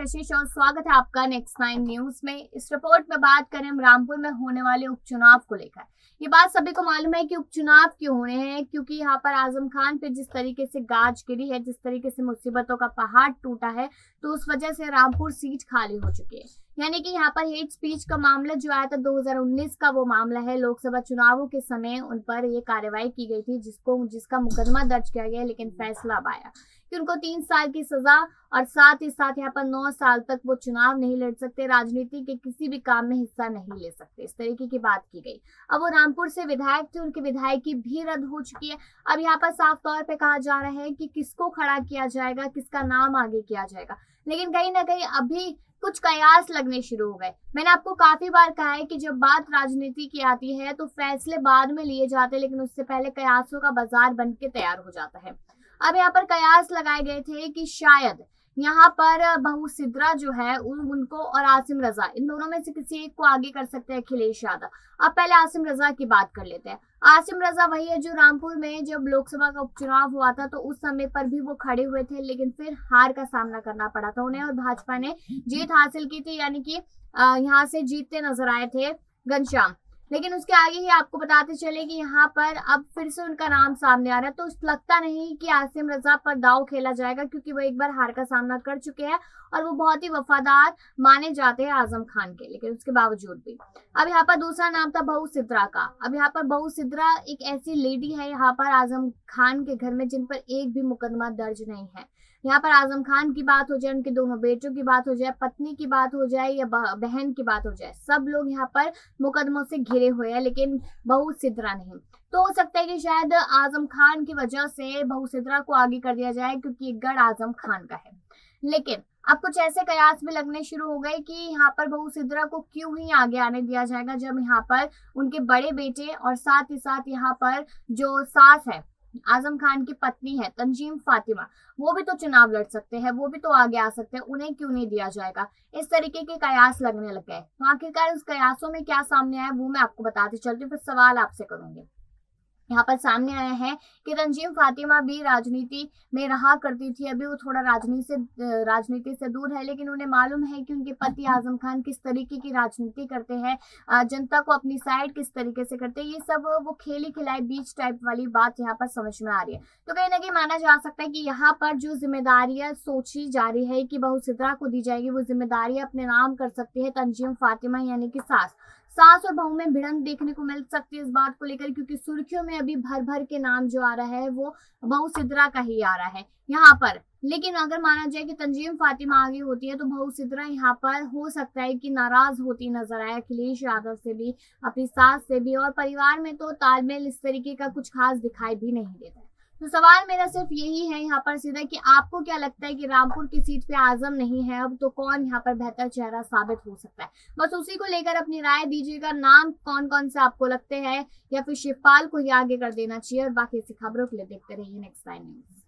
आशीष और स्वागत है आपका नेक्स्ट 9 न्यूज में। इस रिपोर्ट में बात करें हम रामपुर में होने वाले उपचुनाव को लेकर। ये बात सभी को मालूम है कि उपचुनाव क्यों हो रहे हैं, क्योंकि यहाँ पर आजम खान पे जिस तरीके से गाज गिरी है, जिस तरीके से मुसीबतों का पहाड़ टूटा है, तो उस वजह से रामपुर सीट खाली हो चुकी है। यानी कि यहाँ पर हेट स्पीच का मामला जो आया था 2019 का वो मामला है। लोकसभा चुनावों के समय उन पर ये कार्रवाई की गई थी, जिसका मुकदमा दर्ज किया गया, लेकिन फैसला अब आया कि उनको 3 साल की सजा और साथ ही साथ यहाँ पर 9 साल तक वो चुनाव नहीं लड़ सकते, राजनीति के किसी भी काम में हिस्सा नहीं ले सकते, इस तरीके की बात की गई। अब वो रामपुर से विधायक थे, उनकी विधायकी भी रद्द हो चुकी है। अब यहाँ पर साफ तौर पे कहा जा रहा है कि किसको खड़ा किया जाएगा, किसका नाम आगे किया जाएगा, लेकिन कहीं ना कहीं अभी कुछ कयास लगने शुरू हो गए। मैंने आपको काफी बार कहा है कि जब बात राजनीति की आती है तो फैसले बाद में लिए जाते हैं, लेकिन उससे पहले कयासों का बाजार बन के तैयार हो जाता है। अब यहाँ पर कयास लगाए गए थे कि शायद यहाँ पर बहू सिद्रा जो है उनको और आसिम रजा, इन दोनों में से किसी एक को आगे कर सकते हैं अखिलेश यादव। अब पहले आसिम रजा की बात कर लेते हैं। आसिम रजा वही है जो रामपुर में जब लोकसभा का उपचुनाव हुआ था तो उस समय पर भी वो खड़े हुए थे, लेकिन फिर हार का सामना करना पड़ा था उन्हें और भाजपा ने जीत हासिल की थी। यानी कि यहाँ से जीतते नजर आए थे घनश्याम। लेकिन उसके आगे ही आपको बताते चले कि यहाँ पर अब फिर से उनका नाम सामने आ रहा है, तो लगता नहीं कि आसिम रजा पर दांव खेला जाएगा, क्योंकि वो एक बार हार का सामना कर चुके हैं और वो बहुत ही वफादार माने जाते हैं आजम खान के। लेकिन उसके बावजूद भी अब यहाँ पर दूसरा नाम था बहू सिद्रा का। अब यहाँ पर बहू सिद्रा एक ऐसी लेडी है यहाँ पर आजम खान के घर में जिन पर एक भी मुकदमा दर्ज नहीं है। यहाँ पर आजम खान की बात हो जाए, उनके दोनों बेटों की बात हो जाए, पत्नी की बात हो जाए या बहन की बात हो जाए, सब लोग यहाँ पर मुकदमों से घिरे हुए हैं, लेकिन बहू सिद्रा नहीं। तो हो सकता है कि शायद आजम खान की वजह से बहू सिद्रा को आगे कर दिया जाए, क्योंकि एक गढ़ आजम खान का है। लेकिन अब कुछ ऐसे कयास भी लगने शुरू हो गए कि यहाँ पर बहू सिद्रा को क्यों ही आगे आने दिया जाएगा, जब यहाँ पर उनके बड़े बेटे और साथ ही साथ यहाँ पर जो सास है आजम खान की पत्नी है तंजीम फातिमा, वो भी तो चुनाव लड़ सकते हैं, वो भी तो आगे आ सकते हैं, उन्हें क्यों नहीं दिया जाएगा। इस तरीके के कयास लगने लग गए। तो आखिरकार उस कयासों में क्या सामने आया वो मैं आपको बताते चलती हूँ, फिर सवाल आपसे करूंगी। यहाँ पर सामने आया है कि तंजीम फातिमा भी राजनीति में रहा करती थी, अभी वो थोड़ा राजनीति से दूर है, लेकिन उन्हें मालूम है कि उनके पति आजम खान किस तरीके की राजनीति करते हैं, जनता को अपनी साइड किस तरीके से करते हैं। ये सब वो खेली खिलाई बीच टाइप वाली बात यहाँ पर समझ में आ रही है। तो कहीं ना कहीं माना जा सकता है कि यहाँ पर जो जिम्मेदारियां सोची जा रही है कि बहू सिद्रा को दी जाएगी, वो जिम्मेदारियां अपने नाम कर सकती है तंजीम फातिमा यानी कि सास और बहू में भिड़ंत देखने को मिल सकती है इस बात को लेकर, क्योंकि सुर्खियों में अभी भर भर के नाम जो आ रहा है वो बहू सिद्रा का ही आ रहा है यहाँ पर। लेकिन अगर माना जाए कि तंजीम फातिमा आगे होती है तो बहू सिद्रा यहाँ पर हो सकता है कि नाराज होती नजर आए अखिलेश यादव से भी, अपनी सास से भी, और परिवार में तो तालमेल इस तरीके का कुछ खास दिखाई भी नहीं देता है। तो सवाल मेरा सिर्फ यही है यहाँ पर सीधा कि आपको क्या लगता है कि रामपुर की सीट पे आजम नहीं है अब, तो कौन यहाँ पर बेहतर चेहरा साबित हो सकता है? बस उसी को लेकर अपनी राय दीजिएगा। नाम कौन कौन से आपको लगते हैं, या फिर शिवपाल को ही आगे कर देना चाहिए? और बाकी ऐसी खबरों के लिए देखते रहिए नेक्स्ट 9 न्यूज।